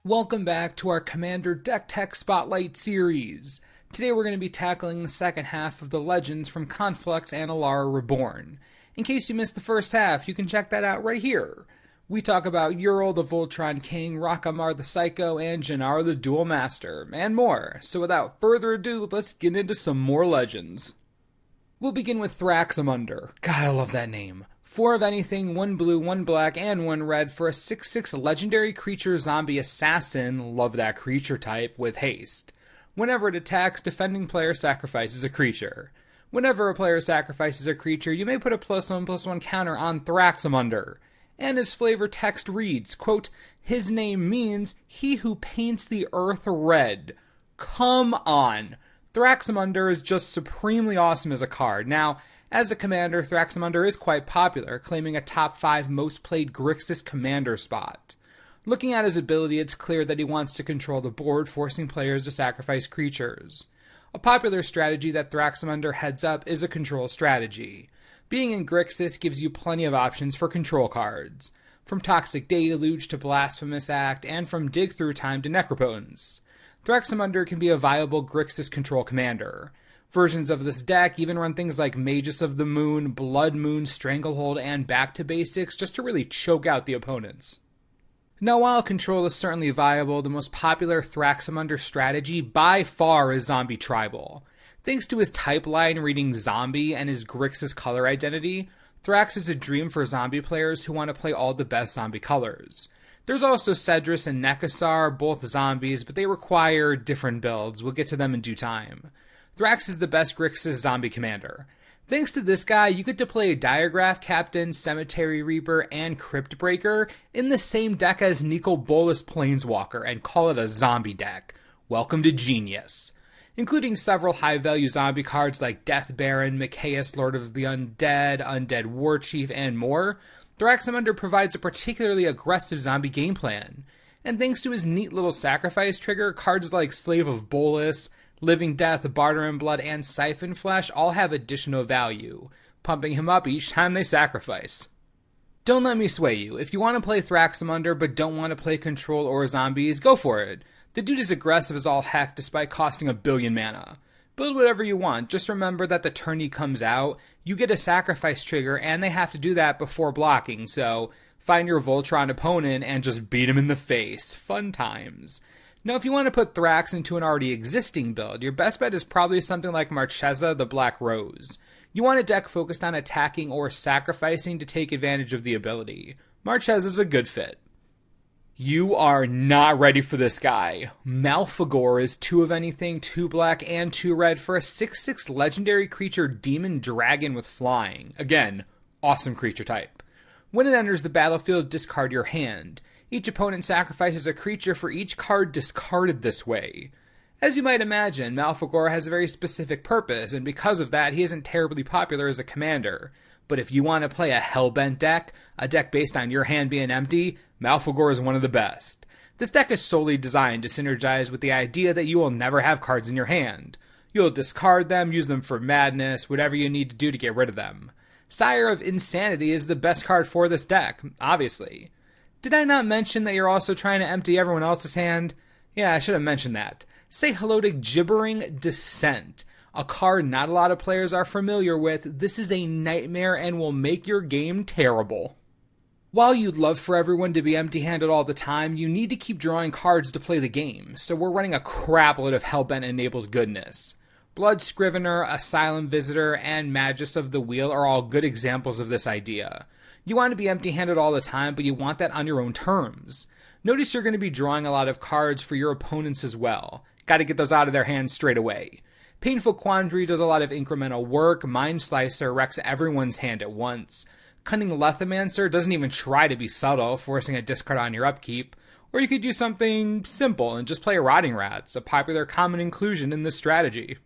Welcome back to our Commander Deck Tech Spotlight series. Today we're going to be tackling the second half of the Legends from Conflux Alara Reborn. In case you missed the first half, you can check that out right here. We talk about Ural the Voltron King, Rakamar the Psycho, and Jannar the Dual Master, and more. So without further ado, let's get into some more Legends. We'll begin with Thraximundar. God, I love that name. 4 of anything, 1 blue, 1 black, and 1 red for a 6/6 legendary creature zombie assassin, love that creature type, with haste. Whenever it attacks, defending player sacrifices a creature. Whenever a player sacrifices a creature, you may put a +1/+1 counter on Thraximundar. And his flavor text reads, quote, "His name means he who paints the earth red." Come on! Thraximundar is just supremely awesome as a card. Now, as a commander, Thraximundar is quite popular, claiming a top 5 most played Grixis commander spot. Looking at his ability, it's clear that he wants to control the board, forcing players to sacrifice creatures. A popular strategy that Thraximundar heads up is a control strategy. Being in Grixis gives you plenty of options for control cards, from Toxic Deluge to Blasphemous Act, and from Dig Through Time to Necropotence. Thraximundar can be a viable Grixis control commander. Versions of this deck even run things like Magus of the Moon, Blood Moon, Stranglehold, and Back to Basics just to really choke out the opponents. Now, while control is certainly viable, the most popular Thraximundar strategy by far is Zombie Tribal. Thanks to his type line reading Zombie and his Grixis color identity, Thrax is a dream for zombie players who want to play all the best zombie colors. There's also Cedrus and Nekasar, both zombies, but they require different builds. We'll get to them in due time. Thrax is the best Grixis zombie commander. Thanks to this guy, you get to play Diagraph Captain, Cemetery Reaper, and Crypt Breaker in the same deck as Nicol Bolas Planeswalker and call it a zombie deck. Welcome to genius. Including several high-value zombie cards like Death Baron, Mikaeus, Lord of the Undead, Undead Warchief, and more, Thraximundar provides a particularly aggressive zombie game plan. And thanks to his neat little sacrifice trigger, cards like Slave of Bolas, Living Death, Barter in Blood, and Siphon Flesh all have additional value, pumping him up each time they sacrifice. Don't let me sway you. If you want to play Thraximundar but don't want to play Control or Zombies, go for it. The dude is aggressive as all heck despite costing 1 billion mana. Build whatever you want, just remember that the turn he comes out, you get a sacrifice trigger and they have to do that before blocking, so find your Voltron opponent and just beat him in the face. Fun times. Now, if you want to put Thrax into an already existing build, your best bet is probably something like Marchesa the Black Rose. You want a deck focused on attacking or sacrificing to take advantage of the ability. Marchesa is a good fit. You are not ready for this guy. Malfegor is 2 of anything, 2 black, and 2 red for a 6/6 legendary creature demon dragon with flying. Again, awesome creature type. When it enters the battlefield, discard your hand. Each opponent sacrifices a creature for each card discarded this way. As you might imagine, Malfegor has a very specific purpose, and because of that, he isn't terribly popular as a commander. But if you want to play a hellbent deck, a deck based on your hand being empty, Malfegor is one of the best. This deck is solely designed to synergize with the idea that you will never have cards in your hand. You'll discard them, use them for madness, whatever you need to do to get rid of them. Sire of Insanity is the best card for this deck, obviously. Did I not mention that you're also trying to empty everyone else's hand? Yeah, I should have mentioned that. Say hello to Gibbering Descent, a card not a lot of players are familiar with. This is a nightmare and will make your game terrible. While you'd love for everyone to be empty-handed all the time, you need to keep drawing cards to play the game, so we're running a crapload of Hellbent-enabled goodness. Blood Scrivener, Asylum Visitor, and Magus of the Wheel are all good examples of this idea. You want to be empty-handed all the time, but you want that on your own terms. Notice you're going to be drawing a lot of cards for your opponents as well. Got to get those out of their hands straight away. Painful Quandary does a lot of incremental work. Mind Slicer wrecks everyone's hand at once. Cunning Lethomancer doesn't even try to be subtle, forcing a discard on your upkeep. Or you could do something simple and just play Rotting Rats, a popular common inclusion in this strategy.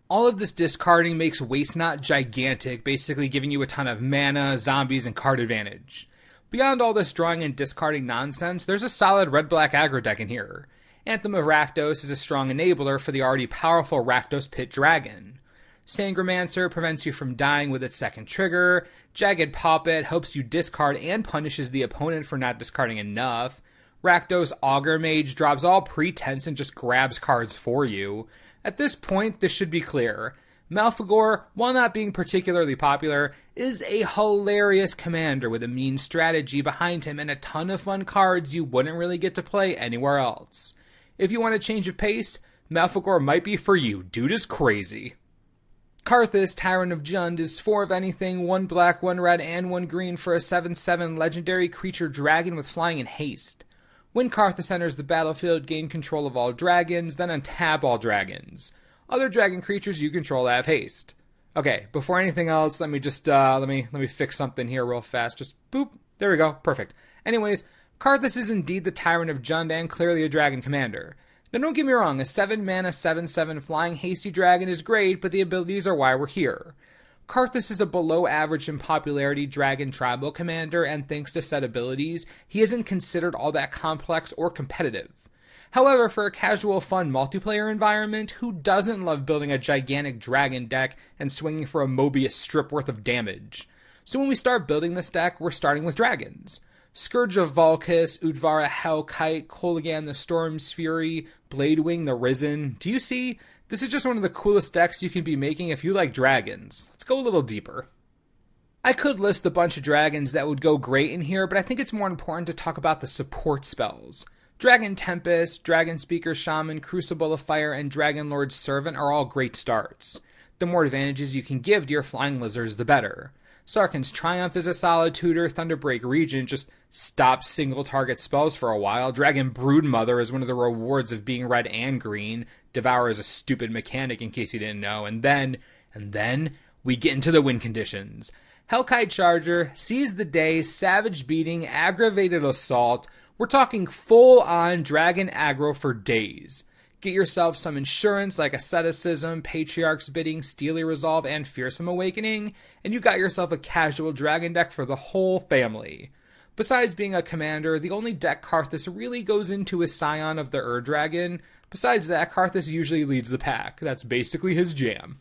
All of this discarding makes Waste Not gigantic, basically giving you a ton of mana, zombies, and card advantage. Beyond all this drawing and discarding nonsense, there's a solid red-black aggro deck in here. Anthem of Rakdos is a strong enabler for the already powerful Rakdos Pit Dragon. Sangromancer prevents you from dying with its second trigger. Jagged Puppet helps you discard and punishes the opponent for not discarding enough. Rakdos Augur Mage drops all pretense and just grabs cards for you. At this point, this should be clear. Malfegor, while not being particularly popular, is a hilarious commander with a mean strategy behind him and a ton of fun cards you wouldn't really get to play anywhere else. If you want a change of pace, Malfegor might be for you. Dude is crazy. Karrthus, Tyrant of Jund, is 4 of anything, 1 black, 1 red, and 1 green for a 7/7 legendary creature dragon with flying and haste. When Karrthus enters the battlefield, gain control of all dragons, then untap all dragons. Other dragon creatures you control have haste. Okay, before anything else, let me just let me fix something here real fast. Just boop. There we go. Perfect. Anyways, Karrthus is indeed the Tyrant of Jund and clearly a dragon commander. Now don't get me wrong, a 7-mana 7/7 flying hasty dragon is great, but the abilities are why we're here. Karrthus is a below average in popularity dragon tribal commander, and thanks to set abilities, he isn't considered all that complex or competitive. However, for a casual fun multiplayer environment, who doesn't love building a gigantic dragon deck and swinging for a Mobius strip worth of damage? So when we start building this deck, we're starting with dragons. Scourge of Valkis, Udvara Hellkite, Kolaghan the Storm's Fury, Bladewing the Risen. Do you see? This is just one of the coolest decks you can be making if you like dragons. Let's go a little deeper. I could list a bunch of dragons that would go great in here, but I think it's more important to talk about the support spells. Dragon Tempest, Dragon Speaker Shaman, Crucible of Fire, and Dragon Lord's Servant are all great starts. The more advantages you can give to your flying lizards, the better. Sarkhan's Triumph is a solid tutor. Thunderbreak Regent just stops single target spells for a while. Dragon Broodmother is one of the rewards of being red and green. Devour is a stupid mechanic in case you didn't know. And then we get into the win conditions. Hellkite Charger, Seize the Day, Savage Beating, Aggravated Assault. We're talking full-on dragon aggro for days. Get yourself some insurance like Asceticism, Patriarch's Bidding, Steely Resolve, and Fearsome Awakening, and you got yourself a casual dragon deck for the whole family. Besides being a commander, the only deck Karrthus really goes into is Scion of the Ur-Dragon. Besides that, Karrthus usually leads the pack. That's basically his jam.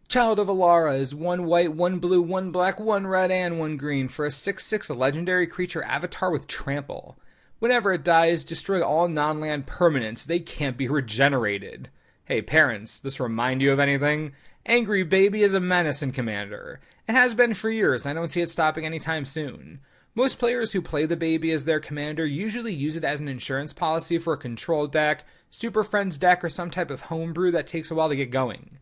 Child of Alara is 1 white, 1 blue, 1 black, 1 red, and 1 green for a 6/6 legendary creature avatar with trample. Whenever it dies, destroy all non-land permanents. They can't be regenerated. Hey parents, this remind you of anything? Angry Baby is a menace in Commander. It has been for years, and I don't see it stopping anytime soon. Most players who play the baby as their commander usually use it as an insurance policy for a control deck, Superfriends deck, or some type of homebrew that takes a while to get going.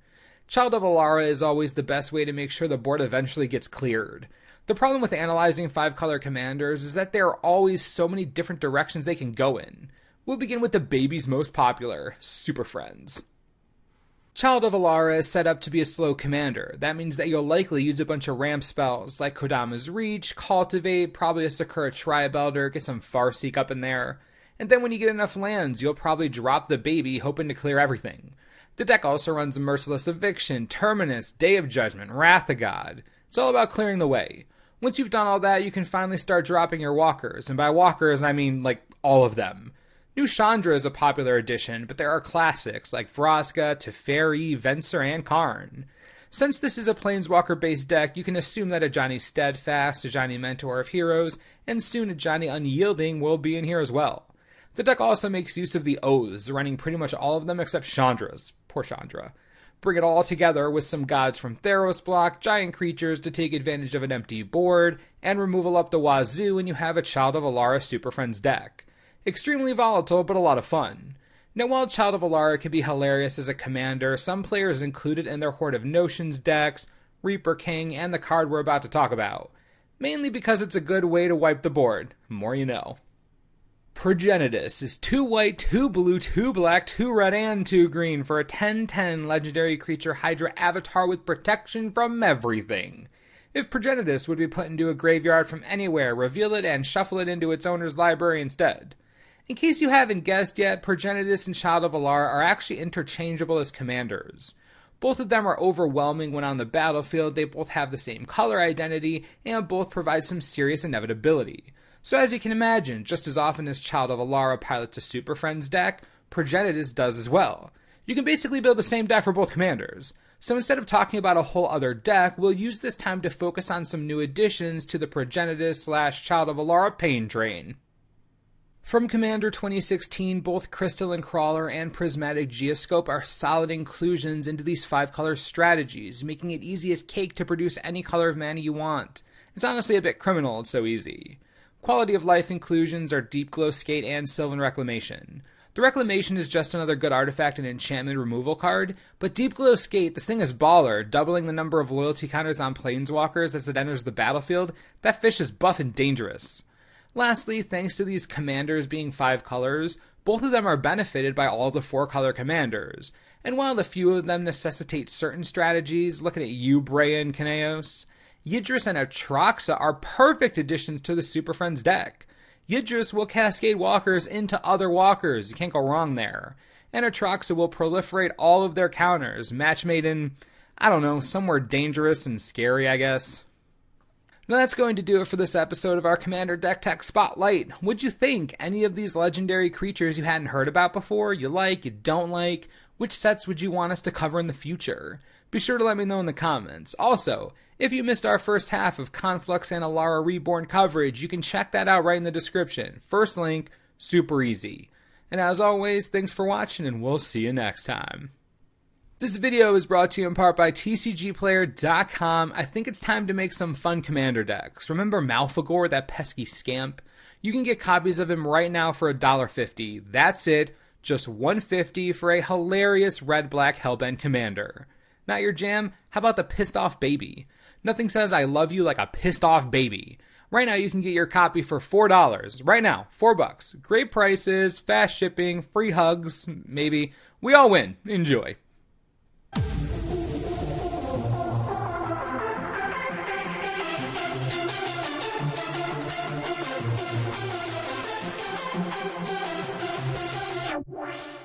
Child of Alara is always the best way to make sure the board eventually gets cleared. The problem with analyzing 5-color commanders is that there are always so many different directions they can go in. We'll begin with the baby's most popular, Superfriends. Child of Alara is set up to be a slow commander. That means that you'll likely use a bunch of ramp spells like Kodama's Reach, Cultivate, probably a Sakura Tribe Elder, get some Farseek up in there. And then when you get enough lands, you'll probably drop the baby hoping to clear everything. The deck also runs Merciless Eviction, Terminus, Day of Judgment, Wrath of God. It's all about clearing the way. Once you've done all that, you can finally start dropping your walkers, and by walkers I mean like all of them. New Chandra is a popular addition, but there are classics like Vraska, Teferi, Venser, and Karn. Since this is a Planeswalker-based deck, you can assume that a Johnny Steadfast, a Johnny Mentor of Heroes, and soon a Johnny Unyielding will be in here as well. The deck also makes use of the Oaths, running pretty much all of them except Chandra's. Poor Chandra. Bring it all together with some gods from Theros block, giant creatures to take advantage of an empty board, and removal up the wazoo, and you have a Child of Alara Super Friends deck. Extremely volatile, but a lot of fun. Now while Child of Alara can be hilarious as a commander, some players include it in their Horde of Notions decks, Reaper King, and the card we're about to talk about. Mainly because it's a good way to wipe the board. More you know. Progenitus is 2 white, 2 blue, 2 black, 2 red, and 2 green for a 10/10 legendary creature Hydra avatar with protection from everything. If Progenitus would be put into a graveyard from anywhere, reveal it and shuffle it into its owner's library instead. In case you haven't guessed yet, Progenitus and Child of Alara are actually interchangeable as commanders. Both of them are overwhelming when on the battlefield, they both have the same color identity, and both provide some serious inevitability. So as you can imagine, just as often as Child of Alara pilots a Super Friends deck, Progenitus does as well. You can basically build the same deck for both commanders. So instead of talking about a whole other deck, we'll use this time to focus on some new additions to the Progenitus/Child of Alara pain train. From Commander 2016, both Crystalline Crawler and Prismatic Geoscope are solid inclusions into these 5-color strategies, making it easy as cake to produce any color of mana you want. It's honestly a bit criminal, it's so easy. Quality of life inclusions are Deep Glow Skate and Sylvan Reclamation. The Reclamation is just another good artifact and enchantment removal card, but Deep Glow Skate, this thing is baller, doubling the number of loyalty counters on Planeswalkers as it enters the battlefield. That fish is buff and dangerous. Lastly, thanks to these commanders being 5 colors, both of them are benefited by all the 4-color commanders. And while a few of them necessitate certain strategies, looking at you, Brea and Kaneos, Yidris and Atraxa are perfect additions to the Super Friends deck. Yidris will cascade walkers into other walkers, you can't go wrong there. And Atraxa will proliferate all of their counters, match made in, I don't know, somewhere dangerous and scary, I guess. Now that's going to do it for this episode of our Commander Deck Tech Spotlight. What'd you think? Any of these legendary creatures you hadn't heard about before? You like, you don't like? Which sets would you want us to cover in the future? Be sure to let me know in the comments. Also, if you missed our first half of Conflux Alara Reborn coverage, you can check that out right in the description. First link, super easy. And as always, thanks for watching and we'll see you next time. This video is brought to you in part by TCGplayer.com. I think it's time to make some fun commander decks. Remember Malfegor, that pesky scamp? You can get copies of him right now for $1.50. That's it, just $1.50 for a hilarious red-black hellbent commander. Not your jam? How about the pissed off baby? Nothing says I love you like a pissed off baby. Right now you can get your copy for $4. Right now, $4. Great prices, fast shipping, free hugs, maybe. We all win. Enjoy. What?